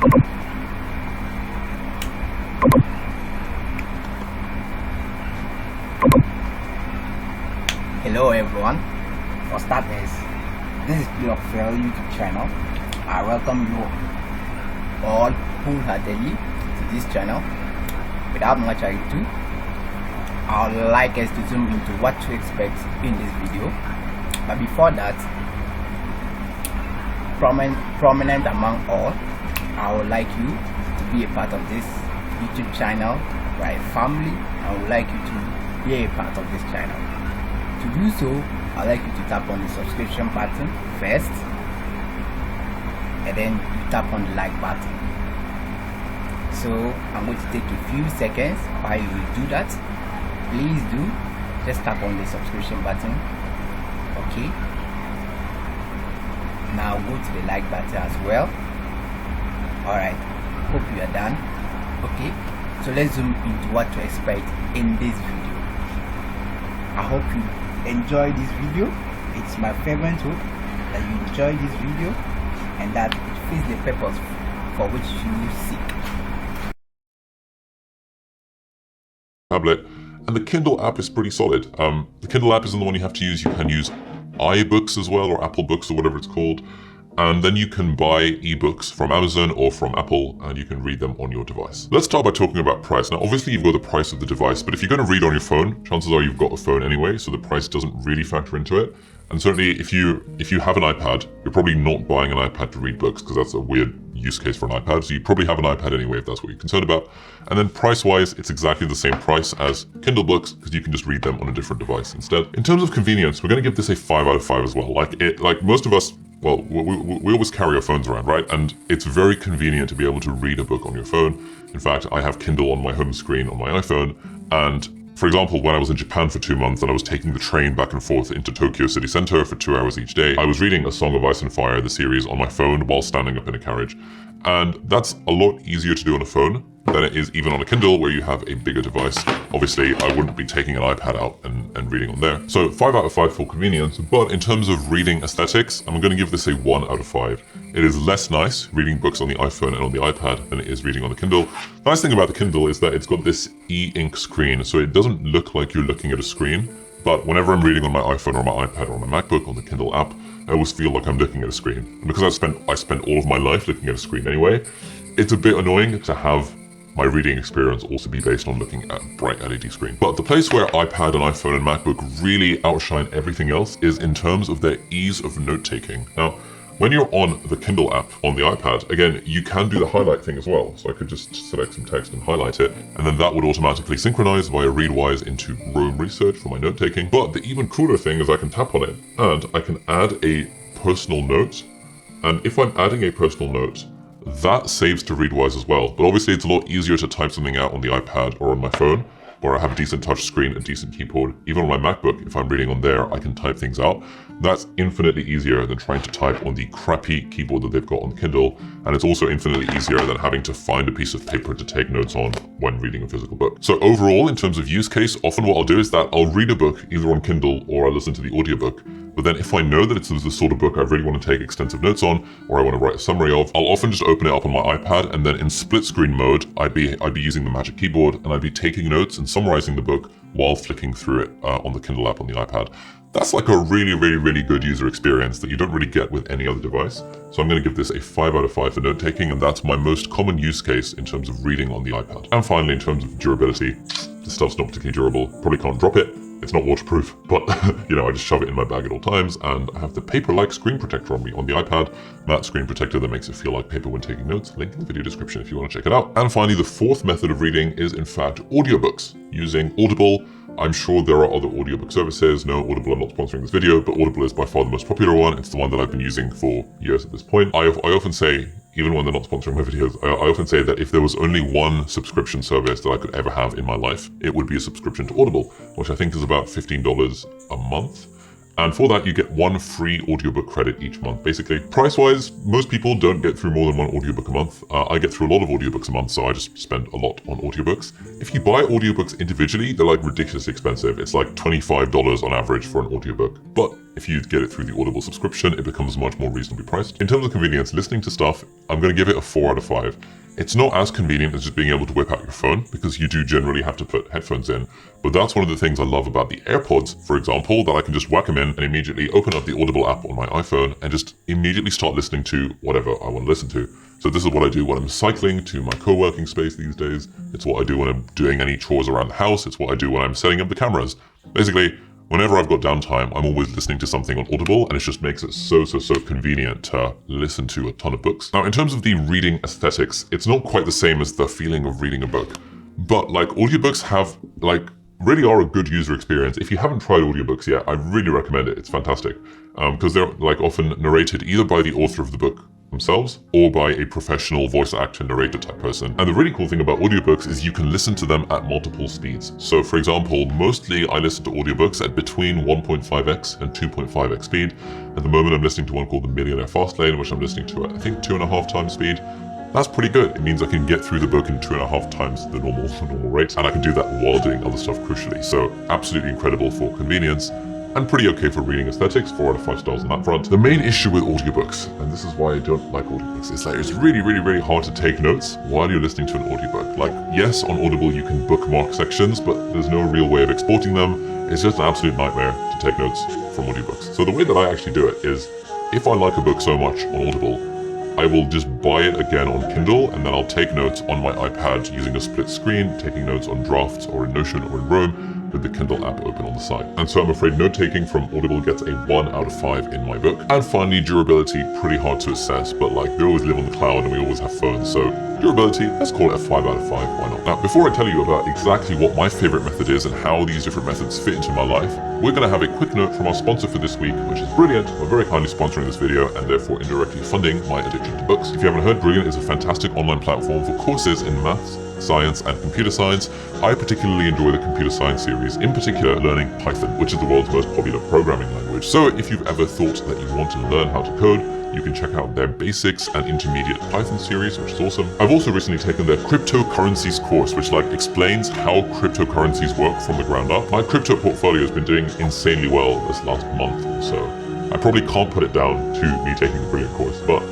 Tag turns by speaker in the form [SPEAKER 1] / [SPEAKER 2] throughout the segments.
[SPEAKER 1] Hello everyone. For starters, this is Play of Fail YouTube channel. I welcome you all wholeheartedly to this channel. Without much ado, I would like us to zoom into what to expect in this video. But before that, prominent among all, I would like you to be a part of this YouTube channel. We're a family. I would like you to be a part of this channel. To do so, I'd like you to tap on the subscription button first, and then you tap on the like button. So I'm going to take a few seconds while you do that. Please do just tap on the subscription button. Okay, now go to the like button as well. Alright, hope you are done. Okay, so let's zoom into what to expect in this video. I hope you enjoy this video. It's my fervent hope that you enjoy this video and that it fits the purpose for which you seek.
[SPEAKER 2] Tablet, and the Kindle app is pretty solid. The Kindle app isn't the one you have to use. You can use iBooks as well, or Apple Books, or whatever it's called. And then you can buy ebooks from Amazon or from Apple, and you can read them on your device. Let's start by talking about price. Now, obviously you've got the price of the device, but if you're going to read on your phone, chances are you've got a phone anyway, so the price doesn't really factor into it. And certainly if you have an iPad, you're probably not buying an iPad to read books, because that's a weird use case for an iPad. So you probably have an iPad anyway, if that's what you're concerned about. And then price-wise, it's exactly the same price as Kindle books, because you can just read them on a different device instead. In terms of convenience, we're going to give this a 5 out of 5 as well. Like most of us, well, we always carry our phones around, right? And it's very convenient to be able to read a book on your phone. In fact, I have Kindle on my home screen on my iPhone. And for example, when I was in Japan for 2 months and I was taking the train back and forth into Tokyo city center for 2 hours each day, I was reading A Song of Ice and Fire, the series, on my phone while standing up in a carriage. And that's a lot easier to do on a phone than it is even on a Kindle, where you have a bigger device. Obviously, I wouldn't be taking an iPad out and reading on there. So 5 out of 5 for convenience, but in terms of reading aesthetics, I'm going to give this a 1 out of 5. It is less nice reading books on the iPhone and on the iPad than it is reading on the Kindle. The nice thing about the Kindle is that it's got this e-ink screen, so it doesn't look like you're looking at a screen. But whenever I'm reading on my iPhone or my iPad or my MacBook on the Kindle app, I always feel like I'm looking at a screen. And because I spent all of my life looking at a screen anyway, it's a bit annoying to have my reading experience also be based on looking at a bright LED screen. But the place where iPad and iPhone and MacBook really outshine everything else is in terms of their ease of note-taking. Now, when you're on the Kindle app on the iPad, again, you can do the highlight thing as well. So I could just select some text and highlight it, and then that would automatically synchronize via Readwise into Roam Research for my note-taking. But the even cooler thing is I can tap on it, and I can add a personal note. And if I'm adding a personal note, that saves to Readwise as well. But obviously it's a lot easier to type something out on the iPad or on my phone, where I have a decent touch screen, a decent keyboard. Even on my MacBook, if I'm reading on there, I can type things out. That's infinitely easier than trying to type on the crappy keyboard that they've got on the Kindle. And it's also infinitely easier than having to find a piece of paper to take notes on when reading a physical book. So overall, in terms of use case, often what I'll do is that I'll read a book either on Kindle or I'll listen to the audiobook. But then if I know that it's the sort of book I really want to take extensive notes on, or I want to write a summary of, I'll often just open it up on my iPad, and then in split screen mode, I'd be using the Magic Keyboard, and I'd be taking notes and summarizing the book while flicking through it on the Kindle app on the iPad. That's like a really, really, really good user experience that you don't really get with any other device. So I'm going to give this a 5 out of 5 for note-taking, and that's my most common use case in terms of reading on the iPad. And finally, in terms of durability, this stuff's not particularly durable. Probably can't drop it. It's not waterproof, but you know, I just shove it in my bag at all times, and I have the paper-like screen protector on me on the iPad, matte screen protector that makes it feel like paper when taking notes. Link in the video description if you want to check it out. And finally, the fourth method of reading is in fact audiobooks using Audible. I'm sure there are other audiobook services. No, Audible, I'm not sponsoring this video, but Audible is by far the most popular one. It's the one that I've been using for years at this point. I often say, even when they're not sponsoring my videos, I often say that if there was only one subscription service that I could ever have in my life, it would be a subscription to Audible, which I think is about $15 a month. And for that, you get 1 free audiobook credit each month. Basically, price-wise, most people don't get through more than 1 audiobook a month. I get through a lot of audiobooks a month, so I just spend a lot on audiobooks. If you buy audiobooks individually, they're like ridiculously expensive. It's like $25 on average for an audiobook. But if you get it through the Audible subscription, it becomes much more reasonably priced. In terms of convenience, listening to stuff, I'm going to give it a 4 out of 5. It's not as convenient as just being able to whip out your phone, because you do generally have to put headphones in. But that's one of the things I love about the AirPods, for example, that I can just whack them in and immediately open up the Audible app on my iPhone and just immediately start listening to whatever I want to listen to. So this is what I do when I'm cycling to my co-working space these days. It's what I do when I'm doing any chores around the house. It's what I do when I'm setting up the cameras. Basically, whenever I've got downtime, I'm always listening to something on Audible, and it just makes it so convenient to listen to a ton of books. Now, in terms of the reading aesthetics, it's not quite the same as the feeling of reading a book. But like audiobooks have really are a good user experience. If you haven't tried audiobooks yet, I really recommend it. It's fantastic. Because they're often narrated either by the author of the book themselves or by a professional voice actor narrator type person. And the really cool thing about audiobooks is you can listen to them at multiple speeds. So for example, mostly I listen to audiobooks at between 1.5x and 2.5x speed. At the moment I'm listening to one called The Millionaire Fastlane, which I'm listening to at I think 2.5 times speed. That's pretty good. It means I can get through the book in 2.5 times the normal rate, and I can do that while doing other stuff crucially. So absolutely incredible for convenience, and pretty okay for reading aesthetics, 4 out of 5 stars on that front. The main issue with audiobooks, and this is why I don't like audiobooks, is that it's really hard to take notes while you're listening to an audiobook. Like, yes, on Audible you can bookmark sections, but there's no real way of exporting them. It's just an absolute nightmare to take notes from audiobooks. So the way that I actually do it is, if I like a book so much on Audible, I will just buy it again on Kindle, and then I'll take notes on my iPad using a split screen, taking notes on drafts or in Notion or in Roam with the Kindle app open on the side. And so I'm afraid note-taking from Audible gets a 1 out of 5 in my book. And finally, durability, pretty hard to assess, but they always live on the cloud and we always have phones, so durability, let's call it a 5 out of 5, why not? Now, before I tell you about exactly what my favorite method is and how these different methods fit into my life, we're going to have a quick note from our sponsor for this week, which is Brilliant. We're very kindly sponsoring this video and therefore indirectly funding my addiction to books. If you haven't heard, Brilliant is a fantastic online platform for courses in maths, science, and computer science. I particularly enjoy the computer science series, in particular learning Python, which is the world's most popular programming language. So if you've ever thought that you want to learn how to code, you can check out their basics and intermediate Python series, which is awesome. I've also recently taken their cryptocurrencies course, which explains how cryptocurrencies work from the ground up. My crypto portfolio has been doing insanely well this last month or so. I probably can't put it down to me taking the Brilliant course, but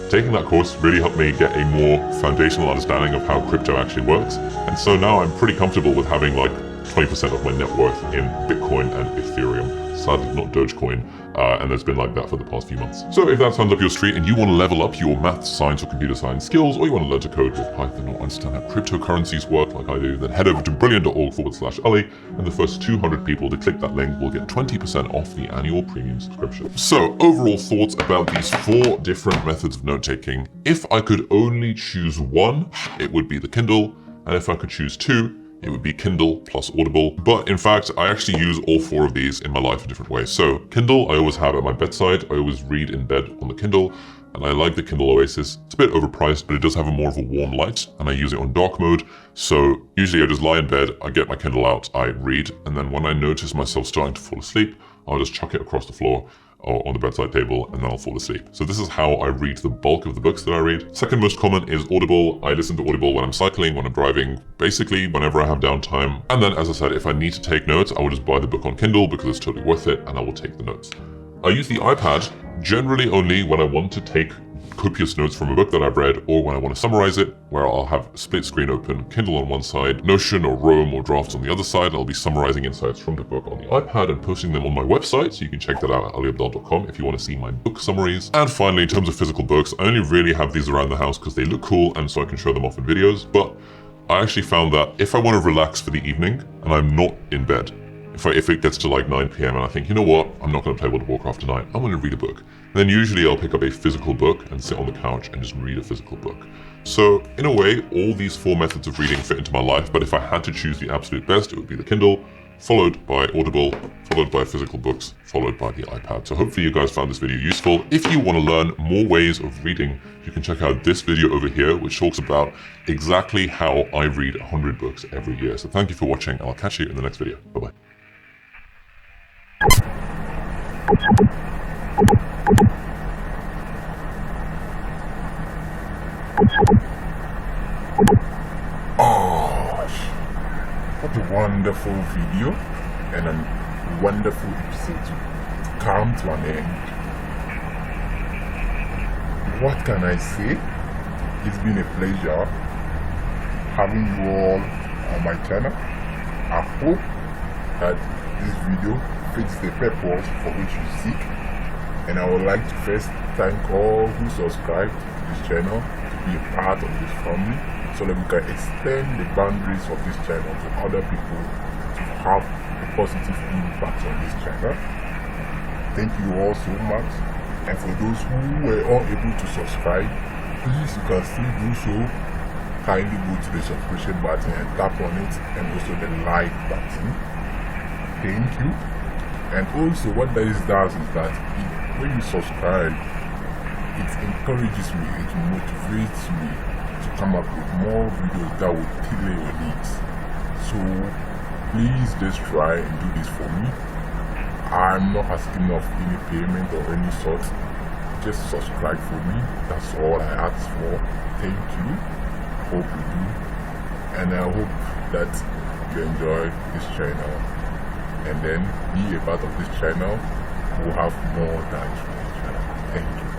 [SPEAKER 2] taking that course really helped me get a more foundational understanding of how crypto actually works. And so now I'm pretty comfortable with having 20% of my net worth in Bitcoin and Ethereum. Sadly not Dogecoin, and it's been like that for the past few months. So if that sounds up your street and you want to level up your math, science, or computer science skills, or you want to learn to code with Python or understand how cryptocurrencies work like I do, then head over to brilliant.org/Ali, and the first 200 people to click that link will get 20% off the annual premium subscription. So overall thoughts about these 4 different methods of note-taking. If I could only choose one, it would be the Kindle, and if I could choose 2, it would be Kindle plus Audible. But in fact, I actually use all 4 of these in my life in different ways. So Kindle, I always have at my bedside. I always read in bed on the Kindle, and I like the Kindle Oasis. It's a bit overpriced, but it does have more of a warm light, and I use it on dark mode. So usually I just lie in bed, I get my Kindle out, I read, and then when I notice myself starting to fall asleep, I'll just chuck it across the floor or on the bedside table, and then I'll fall asleep. So this is how I read the bulk of the books that I read. Second most common is Audible. I listen to Audible when I'm cycling, when I'm driving, basically whenever I have downtime. And then, as I said, if I need to take notes, I will just buy the book on Kindle because it's totally worth it, and I will take the notes. I use the iPad generally only when I want to take copious notes from a book that I've read, or when I want to summarize it, where I'll have split screen open, Kindle on one side, Notion or Roam or Drafts on the other side, and I'll be summarizing insights from the book on the iPad and posting them on my website, so you can check that out at aliabdaal.com if you want to see my book summaries. And finally, in terms of physical books, I only really have these around the house because they look cool and so I can show them off in videos, but I actually found that if I want to relax for the evening and I'm not in bed, if it gets to 9 p.m. and I think, you know what, I'm not going to play World of Warcraft tonight, I'm going to read a book. And then usually I'll pick up a physical book and sit on the couch and just read a physical book. So in a way, all these 4 methods of reading fit into my life, but if I had to choose the absolute best, it would be the Kindle, followed by Audible, followed by physical books, followed by the iPad. So hopefully you guys found this video useful. If you want to learn more ways of reading, you can check out this video over here, which talks about exactly how I read 100 books every year. So thank you for watching, and I'll catch you in the next video. Bye-bye.
[SPEAKER 3] Oh, what a wonderful video and a wonderful episode to come to an end. What can I say? It's been a pleasure having you all on my channel. I hope that this video fits the purpose for which you seek, and I would like to first thank all who subscribed to this channel to be a part of this family, so that we can extend the boundaries of this channel to other people to have a positive impact on this channel. Thank you all so much. And for those who were unable to subscribe, please, you can still do so. Kindly go to the subscription button and tap on it, and also the like button. Thank you. And also what this does is that when you subscribe, it encourages me, it motivates me to come up with more videos that will tailor your needs. So please just try and do this for me. I'm not asking of any payment or any sort. Just subscribe for me. That's all I ask for. Thank you. Hope you do. And I hope that you enjoy this channel. And then be a part of this channel. We'll have more than each other. Thank you.